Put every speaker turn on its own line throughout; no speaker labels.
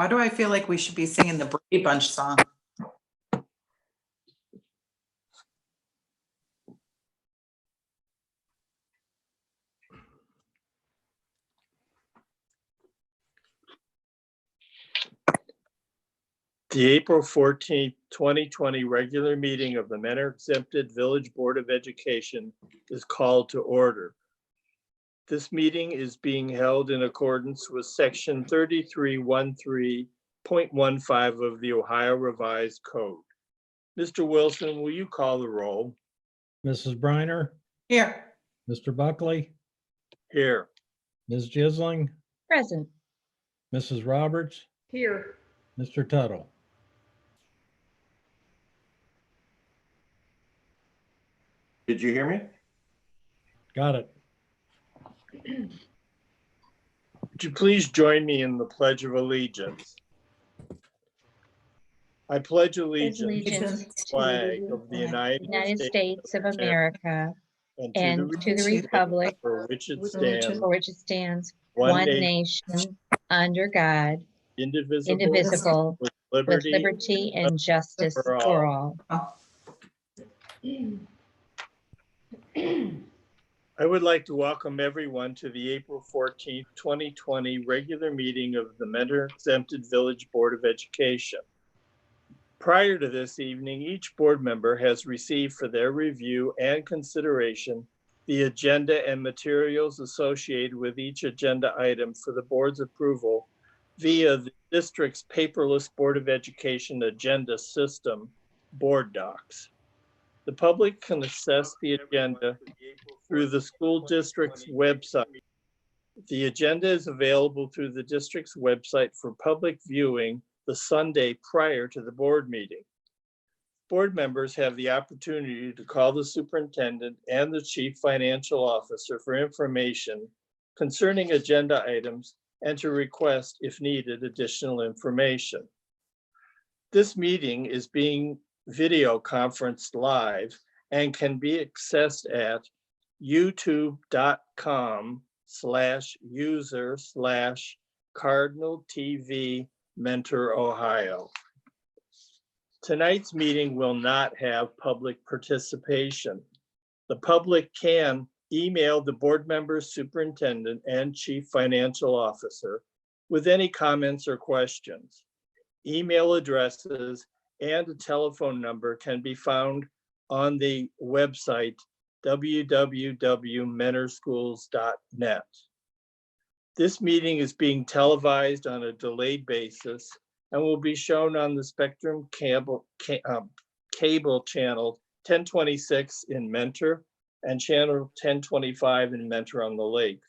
Why do I feel like we should be singing the Brady Bunch song?
The April 14th, 2020 regular meeting of the Mentor Exempted Village Board of Education is called to order. This meeting is being held in accordance with section 3313.15 of the Ohio Revised Code. Mr. Wilson, will you call the roll?
Mrs. Briner,
Here.
Mr. Buckley,
Here.
Ms. Jisling,
Present.
Mrs. Roberts,
Here.
Mr. Tuttle.
Did you hear me?
Got it.
Would you please join me in the Pledge of Allegiance? I pledge allegiance
Allegiance
to the flag of the United
States of America
and
and to the republic
for which it
for
stands,
for which it stands,
one
one
nation,
nation, under God,
indivisible,
with
with
liberty and justice
for all.
for all.
I would like to welcome everyone to the April 14th, 2020 regular meeting of the Mentor Exempted Village Board of Education. Prior to this evening, each board member has received for their review and consideration the agenda and materials associated with each agenda item for the board's approval via the district's paperless Board of Education agenda system, Board Docs. The public can access the agenda through the school district's website. The agenda is available through the district's website for public viewing the Sunday prior to the board meeting. Board members have the opportunity to call the superintendent and the chief financial officer for information concerning agenda items and to request, if needed, additional information. This meeting is being video conferenced live and can be accessed at youtube.com/user/Cardinal TV Mentor Ohio. Tonight's meeting will not have public participation. The public can email the board member, superintendent, and chief financial officer with any comments or questions. Email addresses and a telephone number can be found on the website www.mentorschools.net. This meeting is being televised on a delayed basis and will be shown on the Spectrum cable channel 1026 in Mentor and channel 1025 in Mentor on the Lake.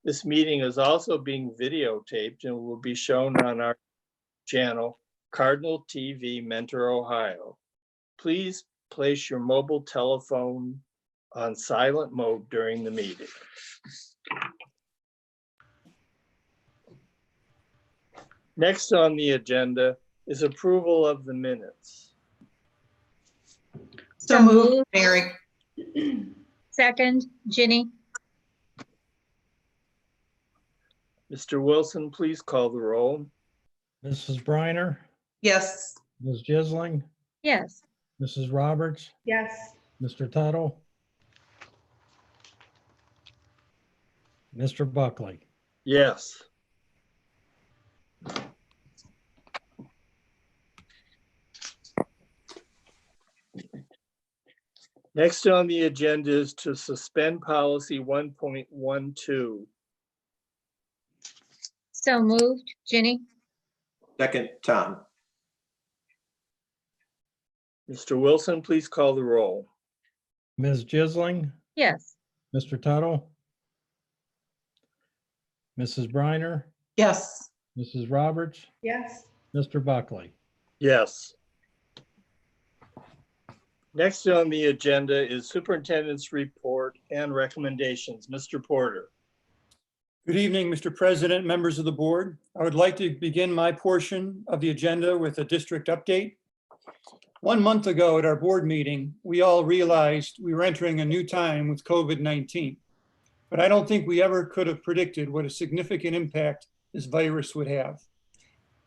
This meeting is also being videotaped and will be shown on our channel, Cardinal TV Mentor Ohio. Please place your mobile telephone on silent mode during the meeting. Next on the agenda is approval of the minutes.
So moved, Mary.
Second, Ginny.
Mr. Wilson, please call the roll.
Mrs. Briner,
Yes.
Ms. Jisling,
Yes.
Mrs. Roberts,
Yes.
Mr. Tuttle, Mr. Buckley.
Yes. Next on the agenda is to suspend policy 1.12.
So moved, Ginny.
Second, Tom.
Mr. Wilson, please call the roll.
Ms. Jisling,
Yes.
Mr. Tuttle, Mrs. Briner,
Yes.
Mrs. Roberts,
Yes.
Mr. Buckley.
Yes. Next on the agenda is superintendent's report and recommendations. Mr. Porter.
Good evening, Mr. President, members of the board. I would like to begin my portion of the agenda with a district update. 1 month ago at our board meeting, we all realized we were entering a new time with COVID-19. But I don't think we ever could have predicted what a significant impact this virus would have.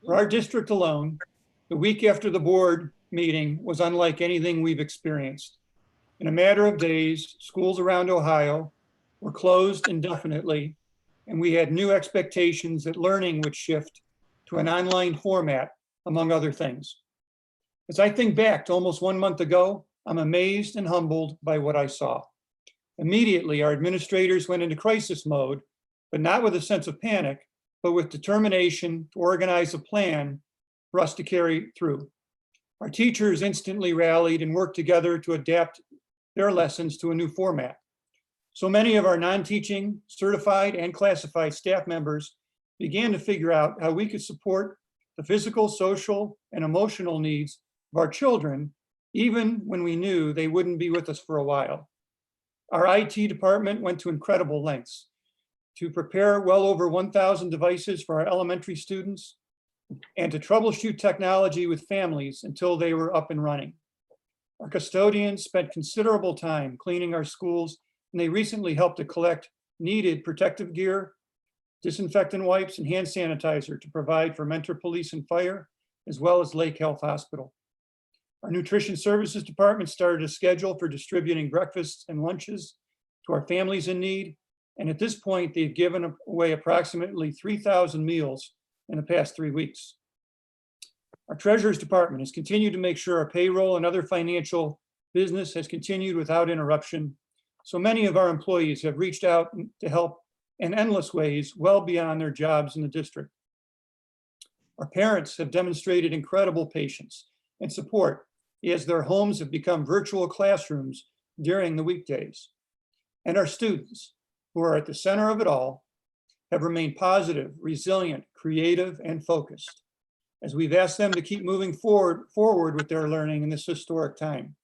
For our district alone, the week after the board meeting was unlike anything we've experienced. In a matter of days, schools around Ohio were closed indefinitely, and we had new expectations that learning would shift to an online format, among other things. As I think back to almost 1 month ago, I'm amazed and humbled by what I saw. Immediately, our administrators went into crisis mode, but not with a sense of panic, but with determination to organize a plan for us to carry through. Our teachers instantly rallied and worked together to adapt their lessons to a new format. So many of our non-teaching, certified, and classified staff members began to figure out how we could support the physical, social, and emotional needs of our children, even when we knew they wouldn't be with us for a while. Our IT department went to incredible lengths to prepare well over 1,000 devices for our elementary students and to troubleshoot technology with families until they were up and running. Our custodians spent considerable time cleaning our schools, and they recently helped to collect needed protective gear, disinfectant wipes, and hand sanitizer to provide for Mentor Police and Fire, as well as Lake Health Hospital. Our nutrition services department started a schedule for distributing breakfasts and lunches to our families in need. And at this point, they've given away approximately 3,000 meals in the past 3 weeks. Our treasurer's department has continued to make sure our payroll and other financial business has continued without interruption. So many of our employees have reached out to help in endless ways, well beyond their jobs in the district. Our parents have demonstrated incredible patience and support as their homes have become virtual classrooms during the weekdays. And our students, who are at the center of it all, have remained positive, resilient, creative, and focused as we've asked them to keep moving forward with their learning in this historic time.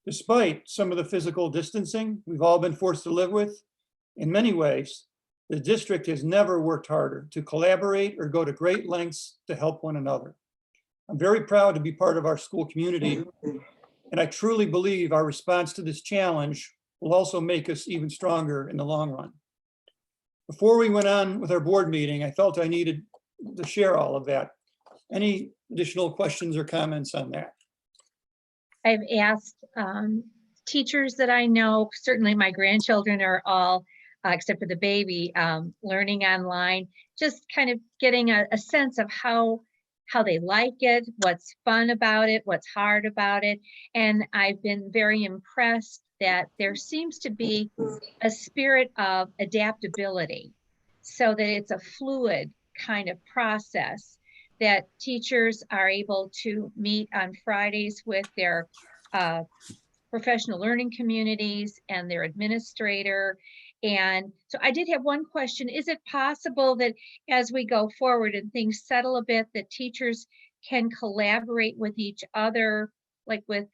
Despite some of the physical distancing we've all been forced to live with, in many ways, the district has never worked harder to collaborate or go to great lengths to help one another. I'm very proud to be part of our school community, and I truly believe our response to this challenge will also make us even stronger in the long run. Before we went on with our board meeting, I felt I needed to share all of that. Any additional questions or comments on that?
I've asked teachers that I know, certainly my grandchildren are all, except for the baby, learning online, just kind of getting a sense of how they like it, what's fun about it, what's hard about it. And I've been very impressed that there seems to be a spirit of adaptability so that it's a fluid kind of process, that teachers are able to meet on Fridays with their professional learning communities and their administrator. And so I did have one question. Is it possible that as we go forward and things settle a bit, that teachers can collaborate with each other, like with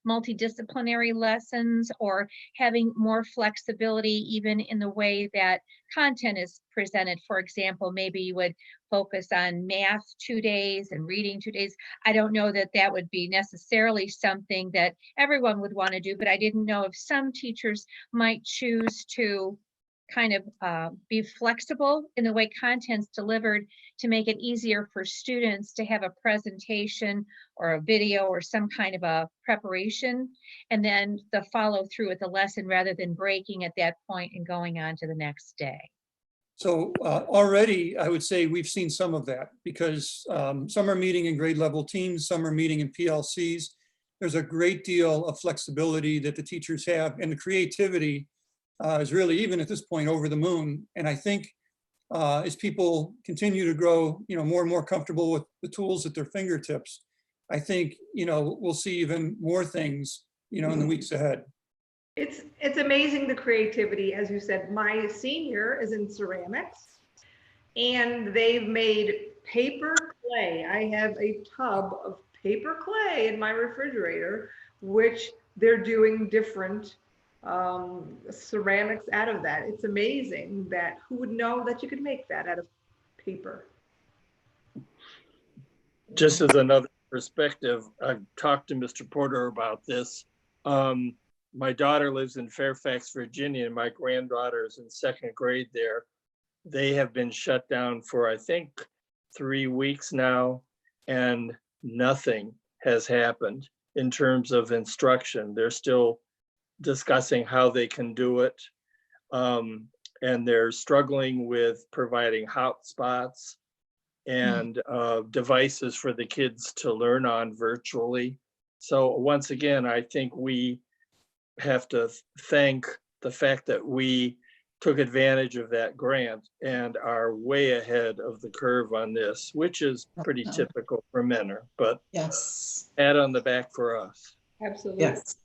multidisciplinary lessons, or having more flexibility even in the way that content is presented? For example, maybe you would focus on math 2 days and reading 2 days. I don't know that that would be necessarily something that everyone would want to do, but I didn't know if some teachers might choose to kind of be flexible in the way content's delivered to make it easier for students to have a presentation or a video or some kind of a preparation, and then the follow through with the lesson rather than breaking at that point and going on to the next day.
So already I would say we've seen some of that, because some are meeting in grade level teams, some are meeting in PLCs. There's a great deal of flexibility that the teachers have, and the creativity is really, even at this point, over the moon. And I think as people continue to grow, more and more comfortable with the tools at their fingertips, I think, we'll see even more things, in the weeks ahead.
It's amazing, the creativity. As you said, my senior is in ceramics and they've made paper clay. I have a tub of paper clay in my refrigerator, which they're doing different ceramics out of that. It's amazing that who would know that you could make that out of paper.
Just as another perspective, I've talked to Mr. Porter about this. My daughter lives in Fairfax, Virginia, and my granddaughter is in 2nd grade there. They have been shut down for, I think, 3 weeks now, and nothing has happened in terms of instruction. They're still discussing how they can do it. And they're struggling with providing hotspots and devices for the kids to learn on virtually. So once again, I think we have to thank the fact that we took advantage of that grant and are way ahead of the curve on this, which is pretty typical for Mentor, but
Yes.
pat on the back for us.
Absolutely.
Yes.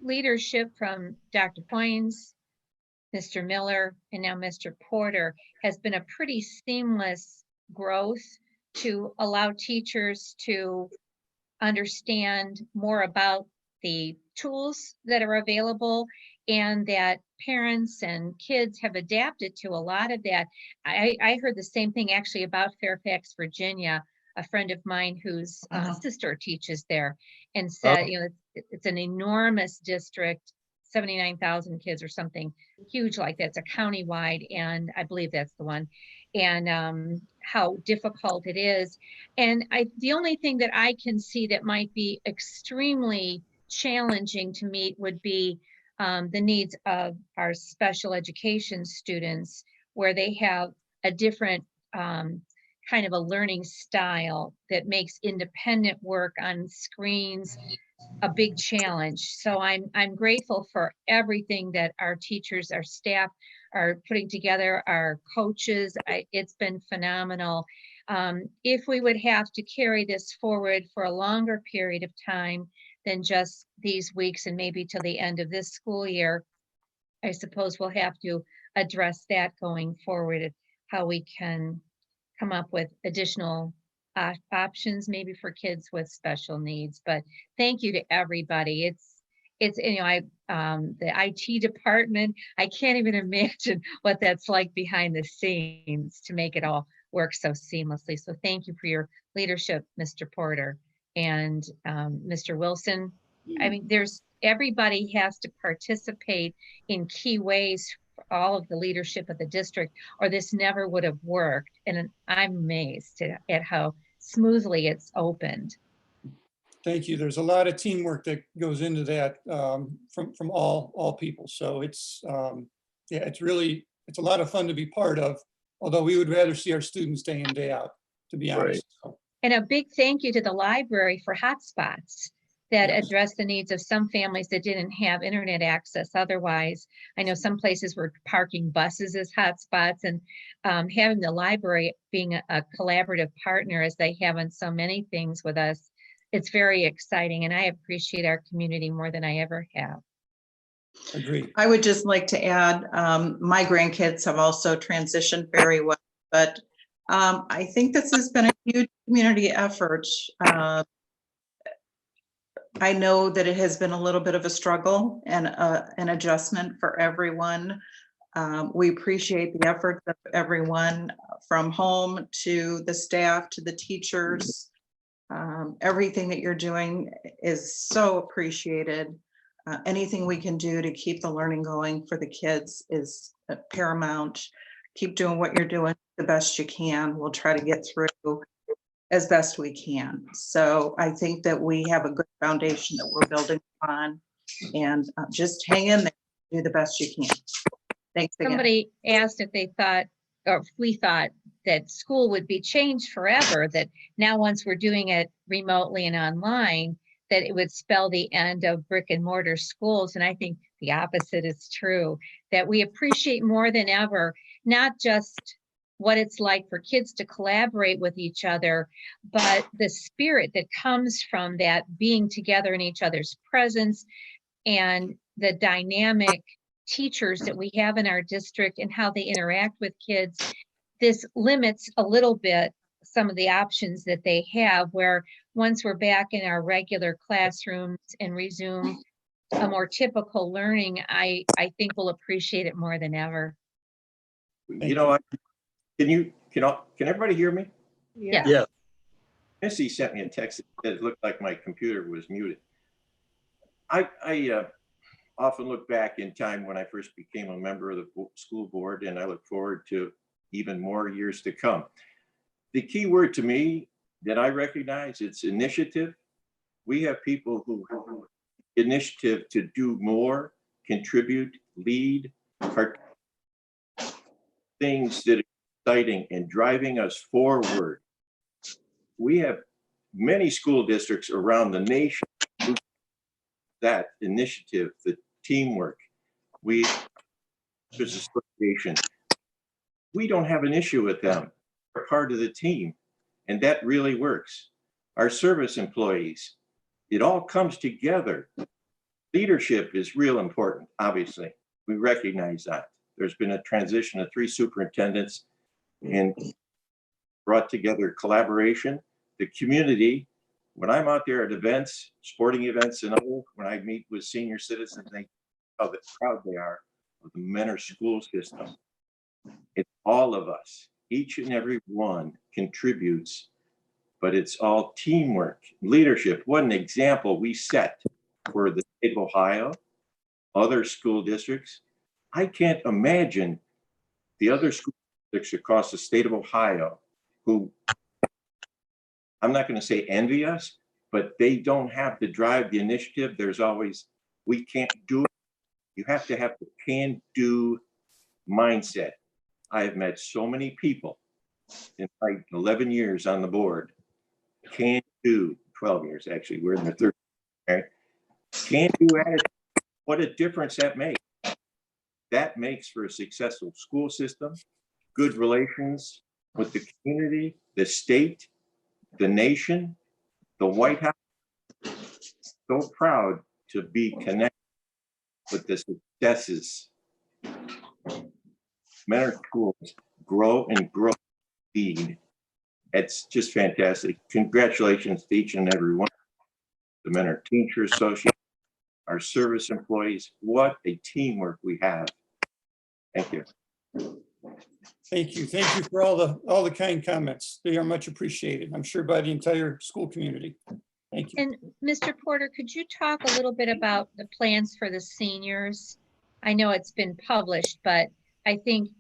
Leadership from Dr. Poynes, Mr. Miller, and now Mr. Porter has been a pretty seamless growth to allow teachers to understand more about the tools that are available, and that parents and kids have adapted to a lot of that. I heard the same thing actually about Fairfax, Virginia. A friend of mine whose sister teaches there, and said, you know, it's an enormous district, 79,000 kids or something huge like that. It's a countywide, and I believe that's the one. And how difficult it is. And the only thing that I can see that might be extremely challenging to meet would be the needs of our special education students, where they have a different kind of a learning style that makes independent work on screens a big challenge. So I'm grateful for everything that our teachers, our staff are putting together, our coaches. It's been phenomenal. If we would have to carry this forward for a longer period of time than just these weeks and maybe till the end of this school year, I suppose we'll have to address that going forward, how we can come up with additional options maybe for kids with special needs. But thank you to everybody. It's you know, the IT department, I can't even imagine what that's like behind the scenes to make it all work so seamlessly. So thank you for your leadership, Mr. Porter and Mr. Wilson. I mean, everybody has to participate in key ways for all of the leadership of the district, or this never would have worked. And I'm amazed at how smoothly it's opened.
Thank you. There's a lot of teamwork that goes into that from all people. So it's, yeah, it's a lot of fun to be part of, although we would rather see our students day in, day out, to be honest. So,
And a big thank you to the library for hotspots that
Yes.
address the needs of some families that didn't have internet access otherwise. I know some places were parking buses as hotspots, and having the library being a collaborative partner as they have on so many things with us, it's very exciting, and I appreciate our community more than I ever have.
Agreed.
I would just like to add, my grandkids have also transitioned very well, but I think this has been a huge community effort. I know that it has been a little bit of a struggle and an adjustment for everyone. We appreciate the efforts of everyone, from home to the staff to the teachers. Everything that you're doing is so appreciated. Anything we can do to keep the learning going for the kids is paramount. Keep doing what you're doing the best you can. We'll try to get through as best we can. So I think that we have a good foundation that we're building on, and just hang in there, do the best you can. Thanks again.
Somebody asked if they thought, or if we thought that school would be changed forever, that now once we're doing it remotely and online, that it would spell the end of brick and mortar schools. And I think the opposite is true, that we appreciate more than ever, not just what it's like for kids to collaborate with each other, but the spirit that comes from that being together in each other's presence, and the dynamic teachers that we have in our district and how they interact with kids. This limits a little bit some of the options that they have, where once we're back in our regular classrooms and resume a more typical learning, I think we'll appreciate it more than ever.
You know, can everybody hear me?
Yeah.
Yeah.
Missy sent me a text that it looked like my computer was muted. I often look back in time when I first became a member of the school board, and I look forward to even more years to come. The key word to me that I recognize, it's initiative. We have people who have initiative to do more, contribute, lead, things that are exciting and driving us forward. We have many school districts around the nation who that initiative, the teamwork. There's association. We don't have an issue with them. They're part of the team, and that really works. Our service employees, it all comes together. Leadership is real important, obviously. We recognize that. There's been a transition of 3 superintendents and brought together collaboration, the community. When I'm out there at events, sporting events and other, when I meet with senior citizens, they how proud they are of the Mentor school system. It's all of us. Each and every one contributes, but it's all teamwork, leadership. What an example we set for the state of Ohio, other school districts. I can't imagine the other school districts across the state of Ohio who, I'm not going to say envy us, but they don't have the drive, the initiative. There's always, we can't do it. You have to have the can-do mindset. I have met so many people in my 11 years on the board. Can do, 12 years actually, we're in the third. Right? Can do attitude. What a difference that makes. That makes for a successful school system, good relations with the community, the state, the nation, the White House. So proud to be connected with the successes. Mentor schools grow and grow. Indeed. It's just fantastic. Congratulations to each and every one. The Mentor Teacher Association, our service employees. What a teamwork we have. Thank you.
Thank you. Thank you for all the kind comments. They are much appreciated, I'm sure, by the entire school community. Thank you.
And Mr. Porter, could you talk a little bit about the plans for the seniors? I know it's been published, but I think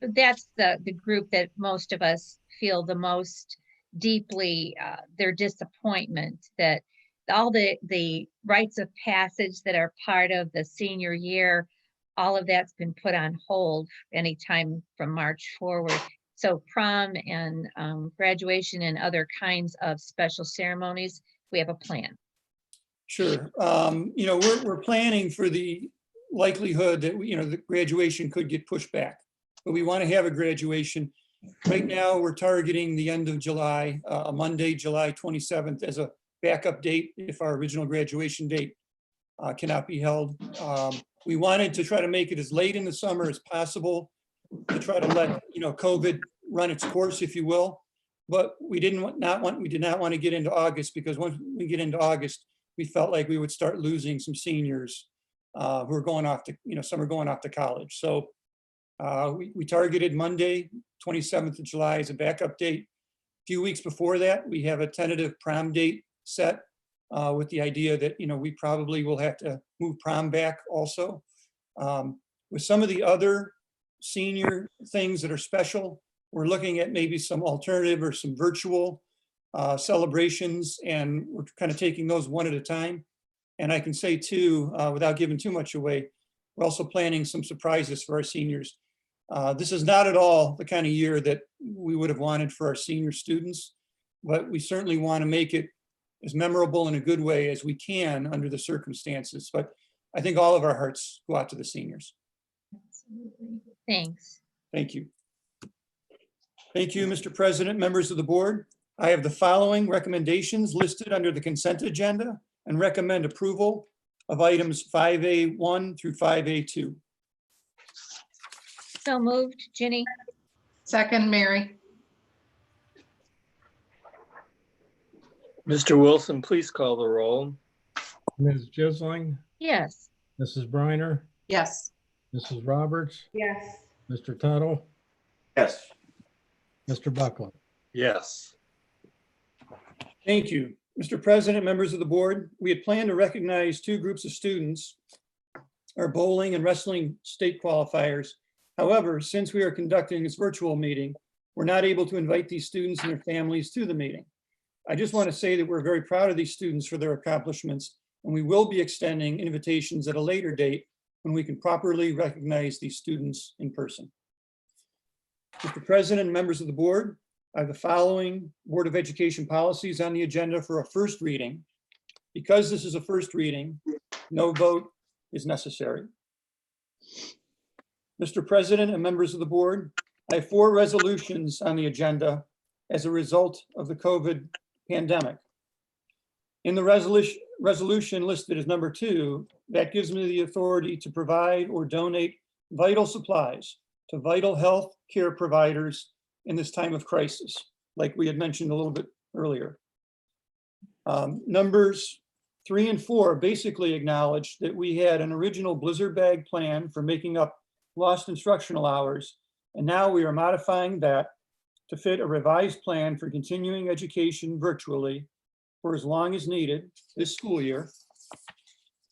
that's the group that most of us feel the most deeply their disappointment that all the rites of passage that are part of the senior year, all of that's been put on hold anytime from March forward. So prom and graduation and other kinds of special ceremonies, we have a plan.
Sure. You know, we're planning for the likelihood that, you know, the graduation could get pushed back, but we want to have a graduation. Right now, we're targeting the end of July, a Monday, July 27th as a backup date if our original graduation date cannot be held. We wanted to try to make it as late in the summer as possible to try to let, you know, COVID run its course, if you will. But we did not want to get into August, because once we get into August, we felt like we would start losing some seniors who are going off to, you know, some are going off to college. So we targeted Monday, 27th of July as a backup date. A few weeks before that, we have a tentative prom date set with the idea that, you know, we probably will have to move prom back also. With some of the other senior things that are special, we're looking at maybe some alternative or some virtual celebrations, and we're kind of taking those one at a time. And I can say too, without giving too much away, we're also planning some surprises for our seniors. This is not at all the kind of year that we would have wanted for our senior students, but we certainly want to make it as memorable in a good way as we can under the circumstances. But I think all of our hearts go out to the seniors.
Absolutely. Thanks.
Thank you. Thank you, Mr. President, members of the board. I have the following recommendations listed under the consent agenda and recommend approval of items 5A1 through 5A2.
So moved, Ginny.
Second, Mary.
Mr. Wilson, please call the roll.
Ms. Jisling,
Yes.
Mrs. Briner,
Yes.
Mrs. Roberts,
Yes.
Mr. Tuttle,
Yes.
Mr. Buckley.
Yes.
Thank you. Mr. President, members of the board, we had planned to recognize 2 groups of students, our bowling and wrestling state qualifiers. However, since we are conducting this virtual meeting, were not able to invite these students and their families to the meeting. I just want to say that we're very proud of these students for their accomplishments, and we will be extending invitations at a later date when we can properly recognize these students in person. Mr. President and members of the board, I have the following Board of Education policies on the agenda for a first reading. Because this is a first reading, no vote is necessary. Mr. President and members of the board, I have 4 resolutions on the agenda as a result of the COVID pandemic. In the resolution listed as number 2, that gives me the authority to provide or donate vital supplies to vital health care providers in this time of crisis, like we had mentioned a little bit earlier. Numbers 3 and 4 basically acknowledge that we had an original blizzard bag plan for making up lost instructional hours, and now we are modifying that to fit a revised plan for continuing education virtually for as long as needed this school year.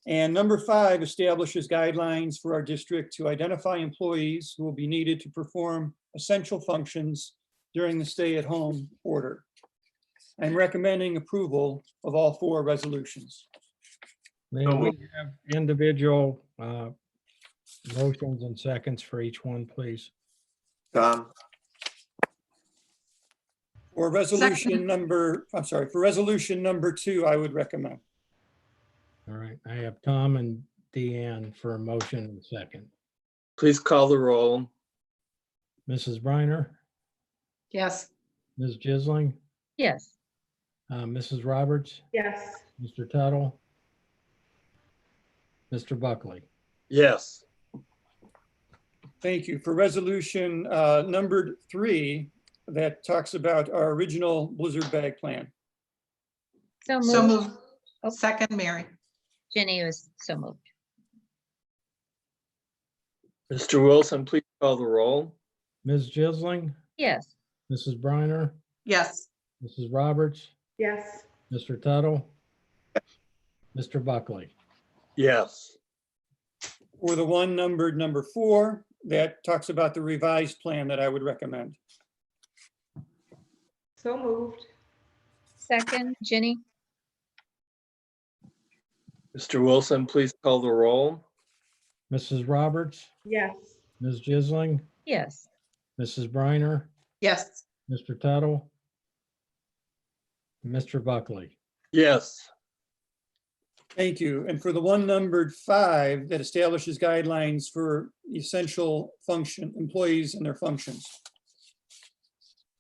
And number 5 establishes guidelines for our district to identify employees who will be needed to perform essential functions during the stay-at-home order. I'm recommending approval of all 4 resolutions.
May we have individual motions and seconds for each one, please?
Tom,
For resolution number, I'm sorry, for resolution number 2, I would recommend.
All right, I have Tom and Deanne for a motion and second.
Please call the roll.
Mrs. Briner,
Yes.
Ms. Jisling,
Yes.
Mrs. Roberts,
Yes.
Mr. Tuttle, Mr. Buckley.
Yes.
Thank you. For resolution numbered 3, that talks about our original blizzard bag plan.
So
So
moved.
moved.
Oh.
Second, Mary.
Jenny was so moved.
Mr. Wilson, please call the roll.
Ms. Jisling,
Yes.
Mrs. Briner,
Yes.
Mrs. Roberts,
Yes.
Mr. Tuttle, Mr. Buckley.
Yes.
For the one numbered number 4, that talks about the revised plan that I would recommend.
So moved.
Second, Jenny.
Mr. Wilson, please call the roll.
Mrs. Roberts,
Yes.
Ms. Jisling,
Yes.
Mrs. Briner,
Yes.
Mr. Tuttle, Mr. Buckley.
Yes.
Thank you. And for the one numbered 5, that establishes guidelines for essential function employees and their functions.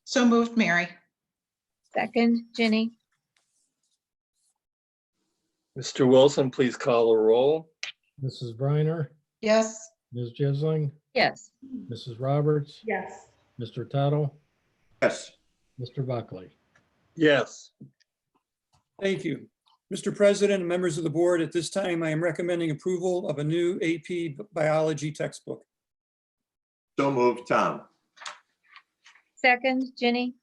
So moved, Mary.
Second, Jenny.
Mr. Wilson, please call the roll.
Mrs. Briner,
Yes.
Ms. Jisling,
Yes.
Mrs. Roberts,
Yes.
Mr. Tuttle,
yes.
Mr. Buckley.
Yes.
Thank you. Mr. President and members of the board, at this time, I am recommending approval of a new AP biology textbook.
So moved, Tom.
Second, Jenny.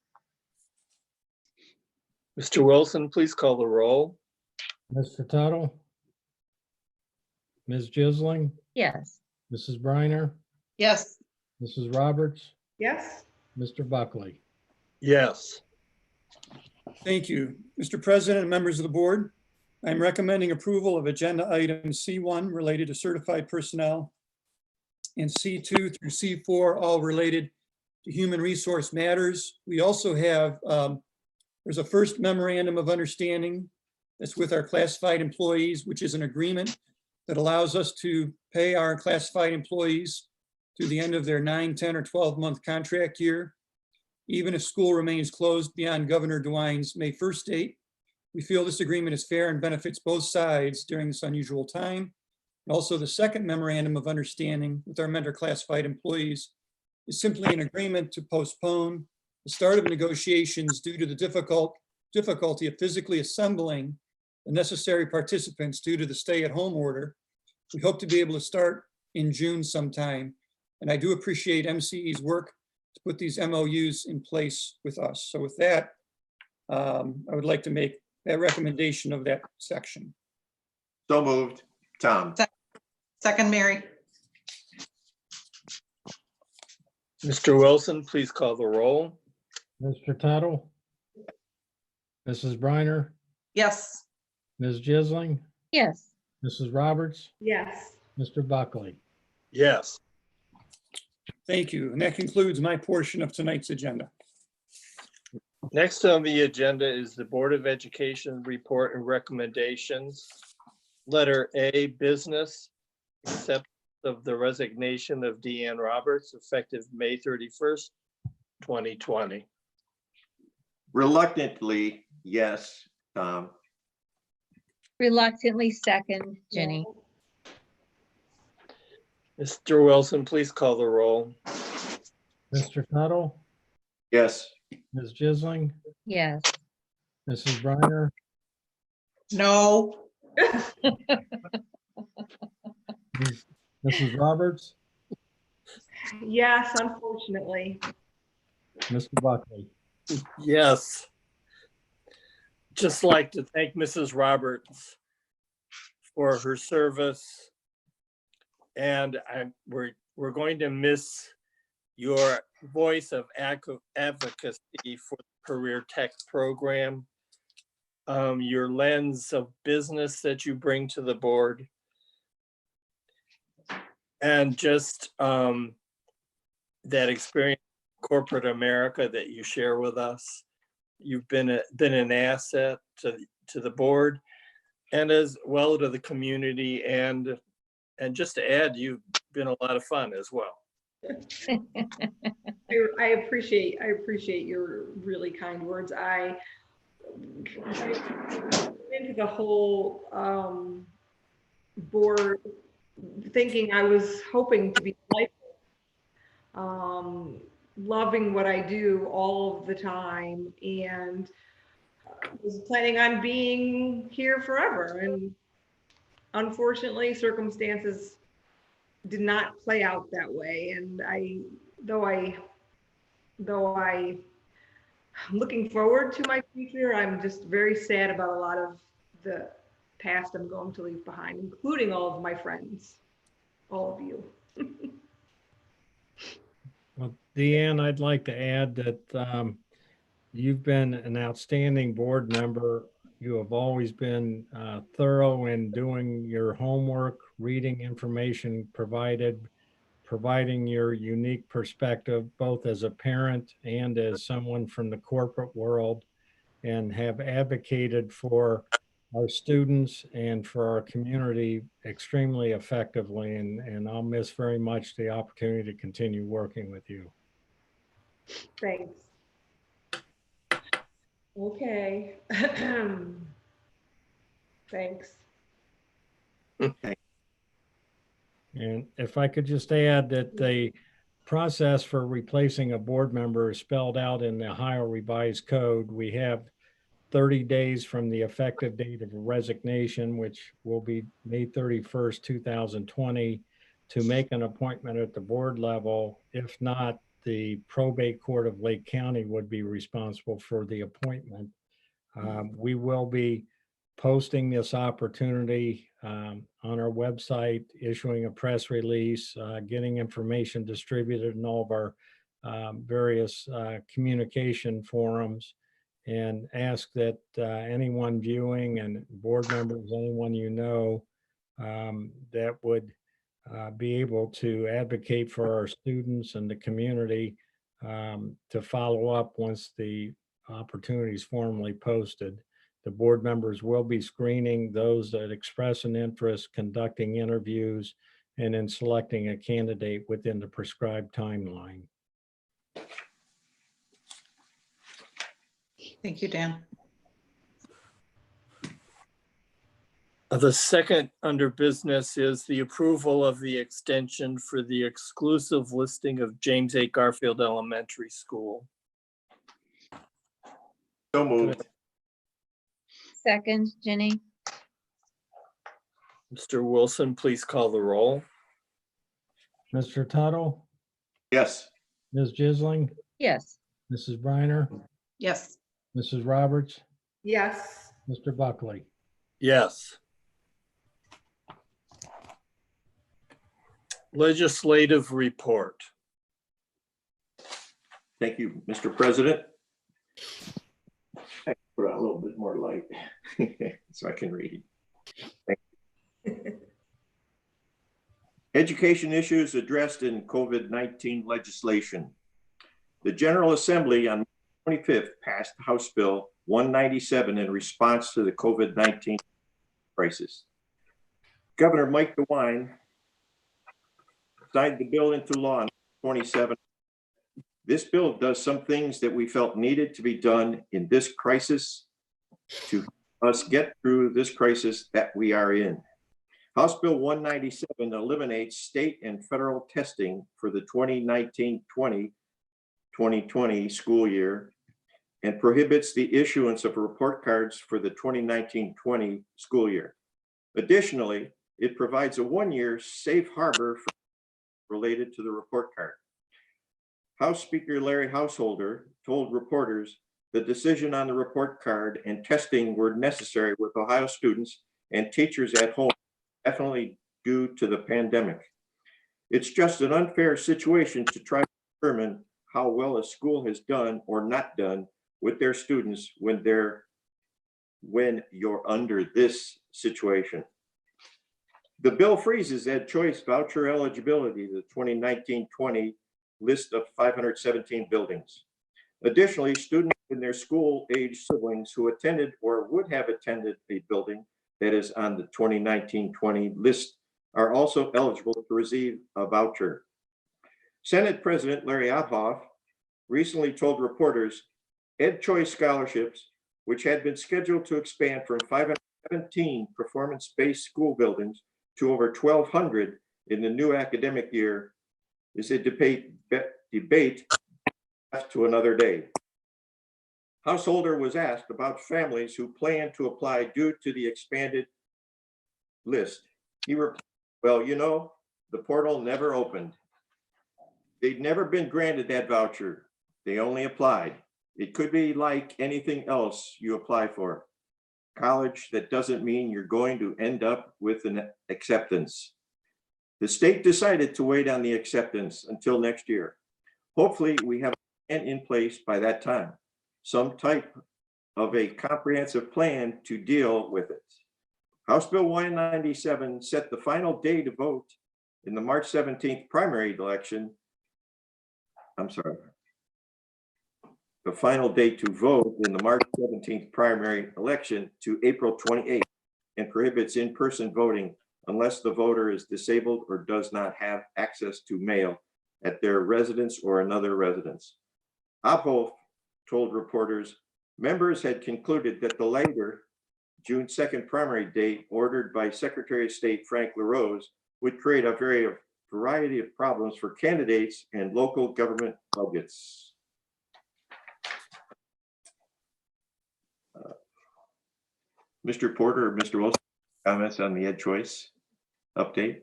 Mr. Wilson, please call the roll.
Mr. Tuttle, Ms. Jisling,
Yes.
Mrs. Briner,
Yes.
Mrs. Roberts,
Yes.
Mr. Buckley.
Yes.
Thank you. Mr. President and members of the board, I'm recommending approval of agenda item C1 related to certified personnel and C2 through C4, all related to human resource matters. We also have, there's a first memorandum of understanding that's with our classified employees, which is an agreement that allows us to pay our classified employees to the end of their 9, 10, or 12-month contract year, even if school remains closed beyond Governor DeWine's May 1st date. We feel this agreement is fair and benefits both sides during this unusual time. And also, the second memorandum of understanding with our mentor classified employees is simply an agreement to postpone the start of negotiations due to the difficulty of physically assembling the necessary participants due to the stay-at-home order. We hope to be able to start in June sometime. And I do appreciate MCE's work to put these MOUs in place with us. So with that, I would like to make that recommendation of that section.
So moved, Tom.
Second, Mary.
Mr. Wilson, please call the roll.
Mr. Tuttle, Mrs. Briner,
Yes,
Ms. Jisling,
Yes,
Mrs. Roberts,
Yes,
Mr. Buckley.
Yes.
Thank you. And that concludes my portion of tonight's agenda.
Next on the agenda is the Board of Education report and recommendations. Letter A, business, acceptance of the resignation of Deanne Roberts effective May 31st, 2020.
Reluctantly, yes, Tom.
reluctantly second, Jenny.
Mr. Wilson, please call the roll.
Mr. Tuttle,
Yes,
Ms. Jisling,
Yes,
Mrs. Briner,
no,
Mrs. Roberts,
yes, unfortunately.
Mr. Buckley.
Yes. Just like to thank Mrs. Roberts for her service. And we're going to miss your voice of advocacy for the Career Tech program, your lens of business that you bring to the board, and just that experience in corporate America that you share with us. You've been an asset to the board and as well to the community, and just to add, you've been a lot of fun as well.
I appreciate your really kind words. I into the whole board thinking I was hoping to be delightful, loving what I do all of the time, and was planning on being here forever. And unfortunately, circumstances did not play out that way. And though I'm looking forward to my future, I'm just very sad about a lot of the past I'm going to leave behind, including all of my friends, all of you.
Well, Deanne, I'd like to add that you've been an outstanding board member. You have always been thorough in doing your homework, reading information provided, providing your unique perspective, both as a parent and as someone from the corporate world, and have advocated for our students and for our community extremely effectively. And I'll miss very much the opportunity to continue working with you.
Thanks. Okay. Thanks.
And if I could just add that the process for replacing a board member is spelled out in the Ohio Revised Code. We have 30 days from the effective date of resignation, which will be May 31st, 2020, to make an appointment at the board level. If not, the probate court of Lake County would be responsible for the appointment. We will be posting this opportunity on our website, issuing a press release, getting information distributed in all of our various communication forums, and ask that anyone viewing and board members, anyone you know, that would be able to advocate for our students and the community to follow up once the opportunity is formally posted. The board members will be screening those that express an interest, conducting interviews, and then selecting a candidate within the prescribed timeline.
thank you, Dan.
The second under business is the approval of the extension for the exclusive listing of James A. Garfield Elementary School.
so moved.
second, Jenny.
Mr. Wilson, please call the roll.
Mr. Tuttle,
Yes,
Ms. Jisling,
Yes,
Mrs. Briner,
Yes,
Mrs. Roberts,
Yes.
Mr. Buckley.
Yes. Legislative report.
Thank you, Mr. President. I put on a little bit more light so I can read. Thank you. Education issues addressed in COVID-19 legislation. The General Assembly on March 25th passed House Bill 197 in response to the COVID-19 crisis. Governor Mike DeWine signed the bill into law on 27. This bill does some things that we felt needed to be done in this crisis to help us get through this crisis that we are in. House Bill 197 eliminates state and federal testing for the 2019-2020 school year and prohibits the issuance of report cards for the 2019-20 school year. Additionally, it provides a one-year safe harbor related to the report card. House Speaker Larry Householder told reporters the decision on the report card and testing were necessary with Ohio students and teachers at home, definitely due to the pandemic. It's just an unfair situation to try to determine how well a school has done or not done with their students when you're under this situation. The bill freezes Ed Choice voucher eligibility, the 2019-20 list of 517 buildings. Additionally, students and their school-age siblings who attended or would have attended a building that is on the 2019-20 list are also eligible to receive a voucher. Senate President Larry Obhoff recently told reporters Ed Choice scholarships, which had been scheduled to expand from 517 performance-based school buildings to over 1,200 in the new academic year, is a debate to another day. Householder was asked about families who plan to apply due to the expanded list. He replied, well, you know, the portal never opened. They'd never been granted that voucher. They only applied. It could be like anything else you apply for. College, that doesn't mean you're going to end up with an acceptance. The state decided to wait on the acceptance until next year. Hopefully we have a plan in place by that time, some type of a comprehensive plan to deal with it. House Bill 197 set the final day to vote in the March 17th primary election. The final day to vote in the March 17th primary election to April 28th and prohibits in-person voting unless the voter is disabled or does not have access to mail at their residence or another residence. Obhoff told reporters members had concluded that the later June 2nd primary date ordered by Secretary of State Frank LaRose would create a variety of problems for candidates and local government budgets. Mr. Porter or Mr. Wilson, comments on the Ed Choice update?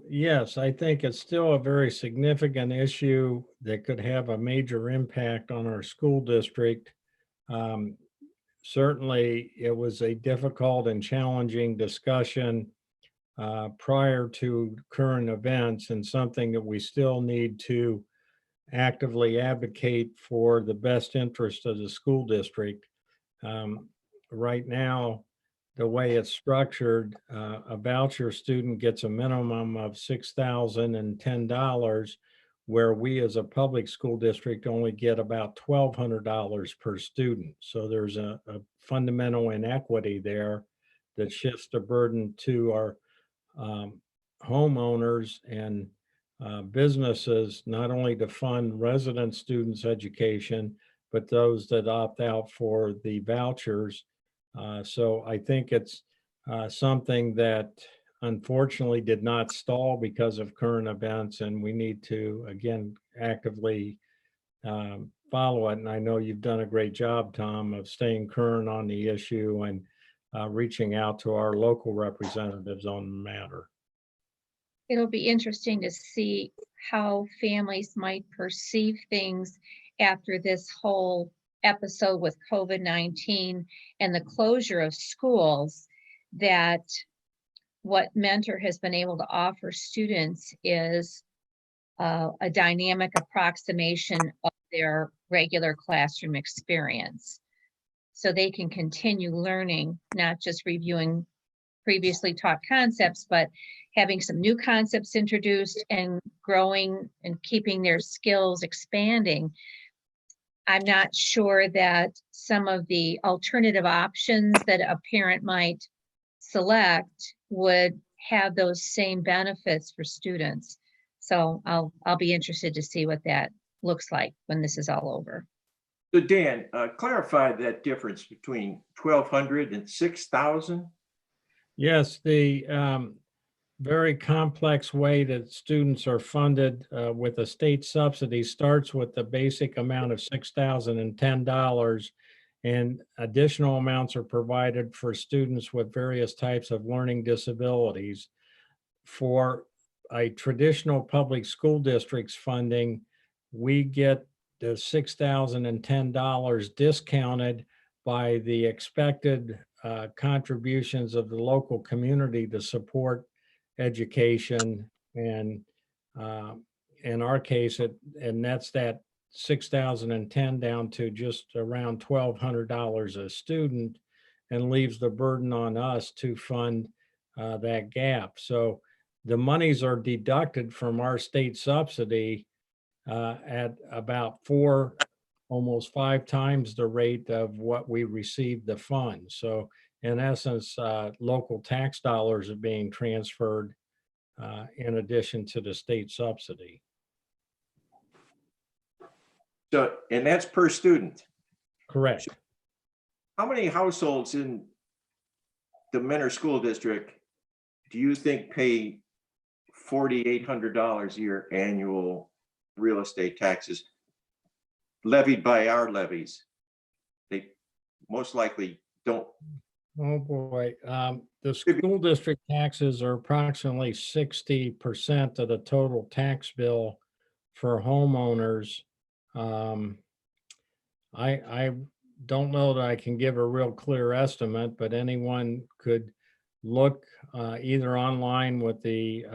Yes, I think it's still a very significant issue that could have a major impact on our school district. Certainly, it was a difficult and challenging discussion prior to current events, and something that we still need to actively advocate for the best interest of the school district. Right now, the way it's structured, a voucher student gets a minimum of $6,010, where we as a public school district only get about $1,200 per student. So there's a fundamental inequity there that shifts the burden to our homeowners and businesses, not only to fund resident students' education, but those that opt out for the vouchers. So I think it's something that unfortunately did not stall because of current events, and we need to, again, actively follow it. And I know you've done a great job, Tom, of staying current on the issue and reaching out to our local representatives on the matter.
It'll be interesting to see how families might perceive things after this whole episode with COVID-19 and the closure of schools, that what Mentor has been able to offer students is a dynamic approximation of their regular classroom experience. So they can continue learning, not just reviewing previously taught concepts, but having some new concepts introduced and growing and keeping their skills expanding. I'm not sure that some of the alternative options that a parent might select would have those same benefits for students. So I'll be interested to see what that looks like when this is all over.
So Dan, clarify that difference between 1,200 and 6,000.
Yes, the very complex way that students are funded with a state subsidy starts with the basic amount of $6,010, and additional amounts are provided for students with various types of learning disabilities. For a traditional public school district's funding, we get the $6,010 discounted by the expected contributions of the local community to support education. And in our case, it nets that 6,010 down to just around $1,200 a student, and leaves the burden on us to fund that gap. So the monies are deducted from our state subsidy at about almost 5 times the rate of what we received the funds. So in essence, local tax dollars are being transferred in addition to the state subsidy.
So, and that's per student.
Correct.
How many households in the Mentor School District do you think pay $4,800 a year annual real estate taxes levied by our levies? They most likely don't.
Oh, boy. The school district taxes are approximately 60% of the total tax bill for homeowners. I don't know that I can give a real clear estimate, but anyone could look either online with the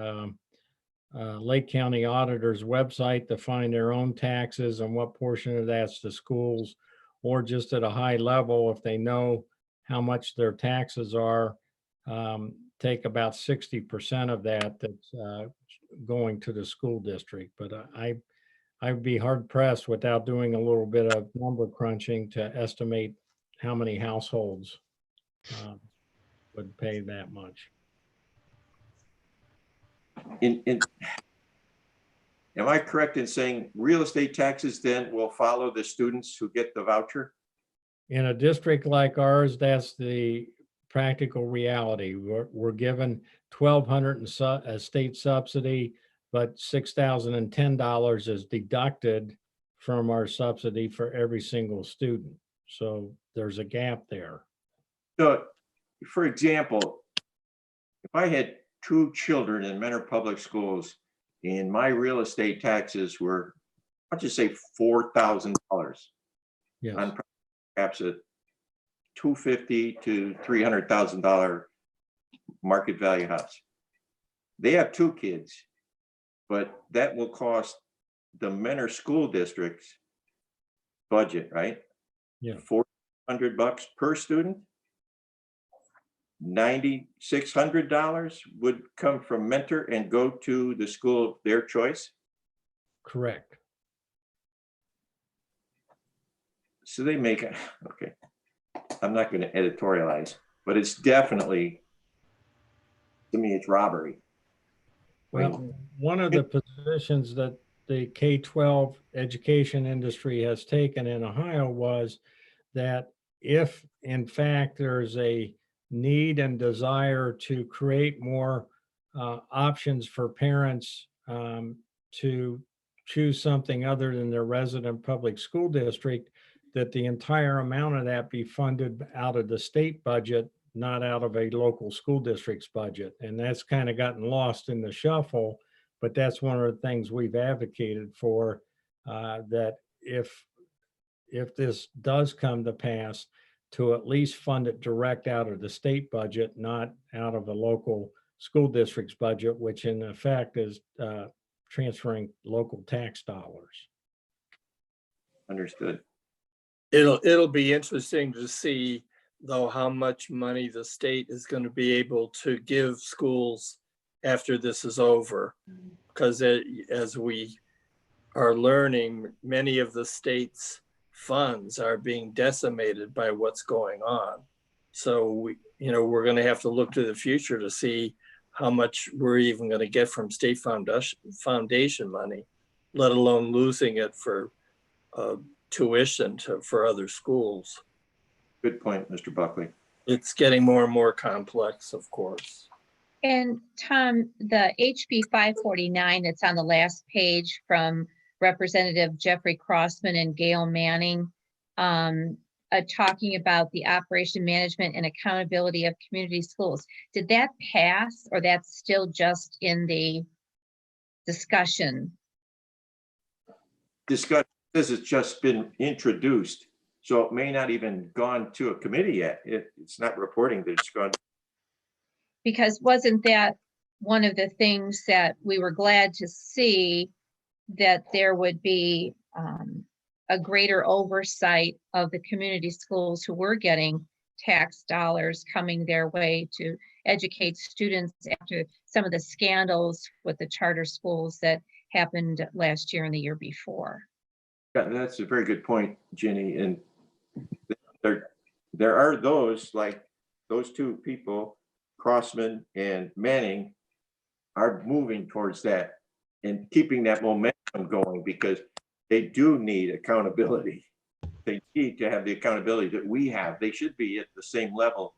Lake County Auditor's website to find their own taxes and what portion of that's to schools, or just at a high level, if they know how much their taxes are, take about 60% of that that's going to the school district. But I'd be hard pressed without doing a little bit of number crunching to estimate how many households would pay that much.
Am I correct in saying real estate taxes then will follow the students who get the voucher?
In a district like ours, that's the practical reality. We're given $1,200 in a state subsidy, but $6,010 is deducted from our subsidy for every single student. So there's a gap there.
So, for example, if I had 2 children in Mentor Public Schools and my real estate taxes were, I'll just say $4,000
Yes.
on perhaps a $250,000 to $300,000 market value house. They have 2 kids, but that will cost the Mentor School District's budget, right?
Yeah.
$400 per student. $9,600 would come from Mentor and go to the school of their choice.
Correct.
So they make it, okay. I'm not going to editorialize, but it's definitely, to me, it's robbery.
Well, one of the positions that the K-12 education industry has taken in Ohio was that if in fact there's a need and desire to create more options for parents to choose something other than their resident public school district, that the entire amount of that be funded out of the state budget, not out of a local school district's budget. And that's kind of gotten lost in the shuffle, but that's one of the things we've advocated for, that if this does come to pass, to at least fund it direct out of the state budget, not out of a local school district's budget, which in effect is transferring local tax dollars.
Understood.
It'll be interesting to see, though, how much money the state is going to be able to give schools after this is over. Because as we are learning, many of the state's funds are being decimated by what's going on. So we're going to have to look to the future to see how much we're even going to get from state foundation money, let alone losing it for tuition for other schools.
Good point, Mr. Buckley.
It's getting more and more complex, of course.
And Tom, the HB 549 that's on the last page from Representative Jeffrey Crossman and Gail Manning, talking about the operation, management, and accountability of community schools. Did that pass, or that's still just in the discussion?
This has just been introduced, so it may not even gone to a committee yet. It's not reporting that it's gone.
Because wasn't that one of the things that we were glad to see, that there would be a greater oversight of the community schools who were getting tax dollars coming their way to educate students after some of the scandals with the charter schools that happened last year and the year before.
Yeah, that's a very good point, Ginny. And there are those, like those two people, Crossman and Manning, are moving towards that and keeping that momentum going, because they do need accountability. They need to have the accountability that we have. They should be at the same level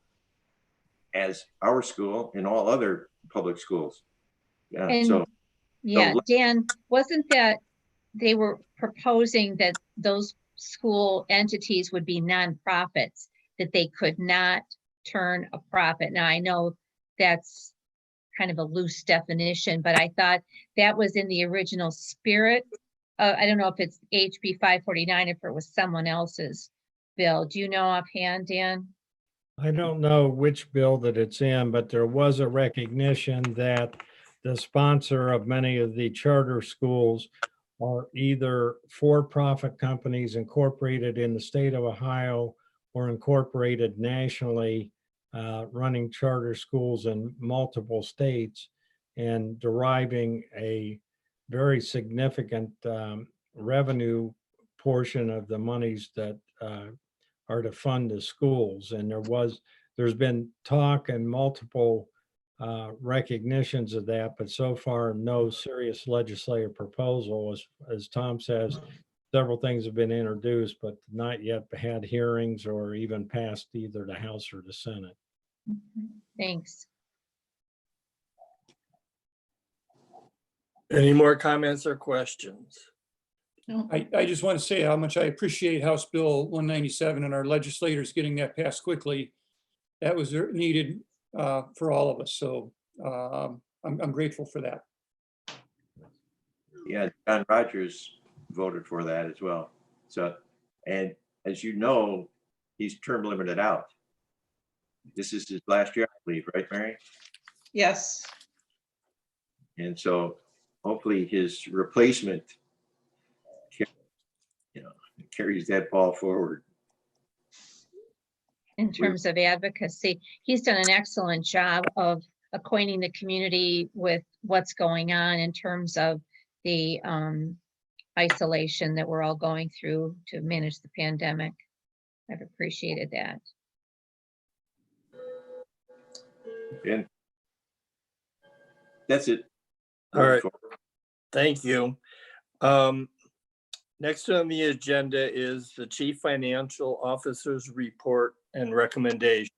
as our school and all other public schools. Yeah.
And yeah, Dan, wasn't that they were proposing that those school entities would be nonprofits, that they could not turn a profit? Now, I know that's kind of a loose definition, but I thought that was in the original spirit. I don't know if it's HB 549, if it was someone else's bill. Do you know offhand, Dan?
I don't know which bill that it's in, but there was a recognition that the sponsor of many of the charter schools are either for-profit companies incorporated in the state of Ohio or incorporated nationally, running charter schools in multiple states and deriving a very significant revenue portion of the monies that are to fund the schools. And there's been talk and multiple recognitions of that, but so far no serious legislative proposal. As Tom says, several things have been introduced, but not yet had hearings or even passed either the House or the Senate.
Thanks.
Any more comments or questions?
No.
I just want to say how much I appreciate House Bill 197 and our legislators getting that passed quickly. That was needed for all of us. So I'm grateful for that.
Yeah, John Rogers voted for that as well. So, and as you know, he's term limited out. This is his last year, I believe, right, Mary?
Yes.
And so hopefully his replacement, carries that ball forward.
In terms of advocacy, he's done an excellent job of acquainting the community with what's going on in terms of the isolation that we're all going through to manage the pandemic. I've appreciated that.
And that's it.
All right. Thank you. Next on the agenda is the Chief Financial Officer's report and recommendation.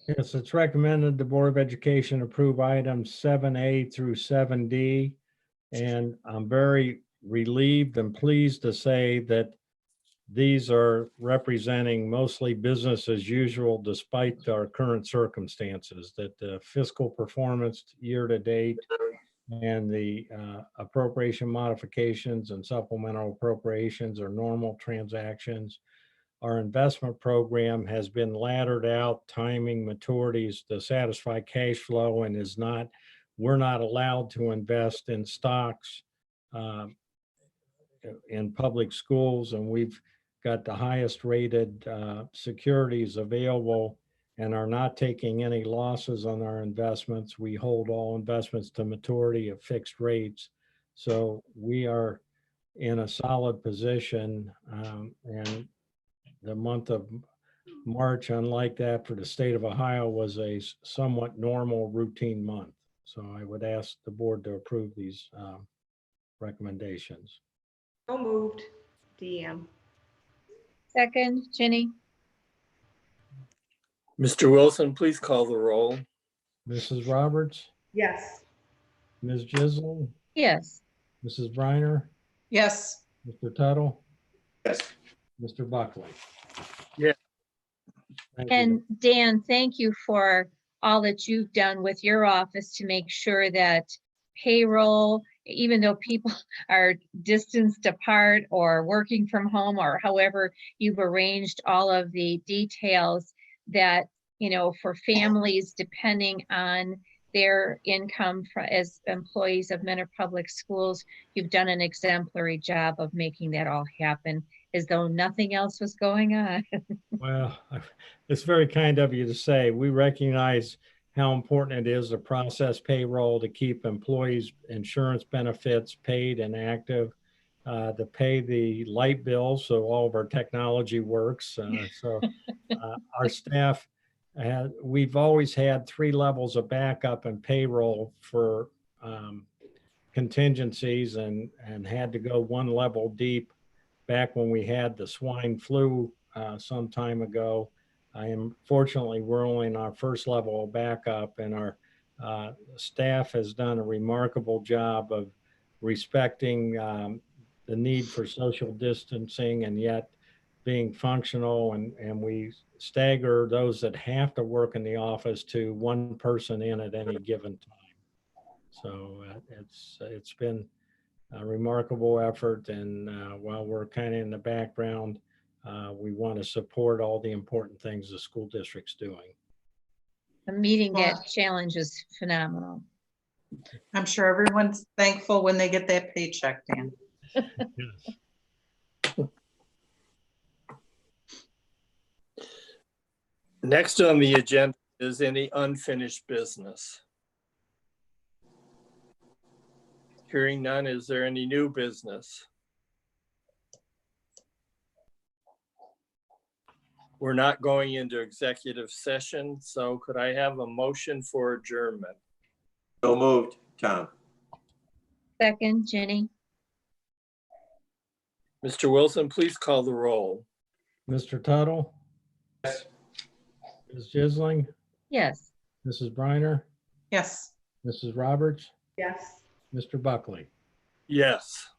Yes, it's recommended the Board of Education approve items 7A through 7D. And I'm very relieved and pleased to say that these are representing mostly business as usual despite our current circumstances, that the fiscal performance year to date and the appropriation modifications and supplemental appropriations are normal transactions. Our investment program has been laddered out, timing maturities to satisfy cash flow, and is not we're not allowed to invest in stocks in public schools, and we've got the highest rated securities available and are not taking any losses on our investments. We hold all investments to maturity at fixed rates. So we are in a solid position, and the month of March, unlike that for the state of Ohio, was a somewhat normal routine month. So I would ask the board to approve these recommendations.
So moved. Deanne.
Second, Ginny?
Mr. Wilson, please call the roll.
Mrs. Roberts,
Yes.
Ms. Jisling,
Yes.
Mrs. Briner,
Yes,
Mr. Tuttle,
Yes.
Mr. Buckley.
Yeah.
Thank you.
And Dan, thank you for all that you've done with your office to make sure that payroll, even though people are distanced apart or working from home or however you've arranged all of the details, that, you know, for families depending on their income as employees of Mentor Public Schools, you've done an exemplary job of making that all happen as though nothing else was going on.
Well, it's very kind of you to say. We recognize how important it is to process payroll, to keep employees' insurance benefits paid and active, to pay the light bills so all of our technology works. Our staff, we've always had 3 levels of backup and payroll for contingencies, and had to go 1 level deep back when we had the swine flu some time ago. Fortunately, we're only in our 1st level of backup, and our staff has done a remarkable job of respecting the need for social distancing and yet being functional. And we stagger those that have to work in the office to 1 person in at any given time. So it's been a remarkable effort. And while we're kind of in the background, we want to support all the important things the school district's doing.
Meeting that challenge is phenomenal.
I'm sure everyone's thankful when they get that paycheck, Dan.
Yes.
Next on the agenda is any unfinished business. Hearing none, is there any new business? We're not going into executive session, so could I have a motion for adjournment?
So moved, Tom.
Second, Ginny?
Mr. Wilson, please call the roll.
Mr. Tuttle?
Yes.
Ms. Jisling?
Yes.
Mrs. Briner?
Yes.
Mrs. Roberts?
Yes.
Mr. Buckley?
Yes.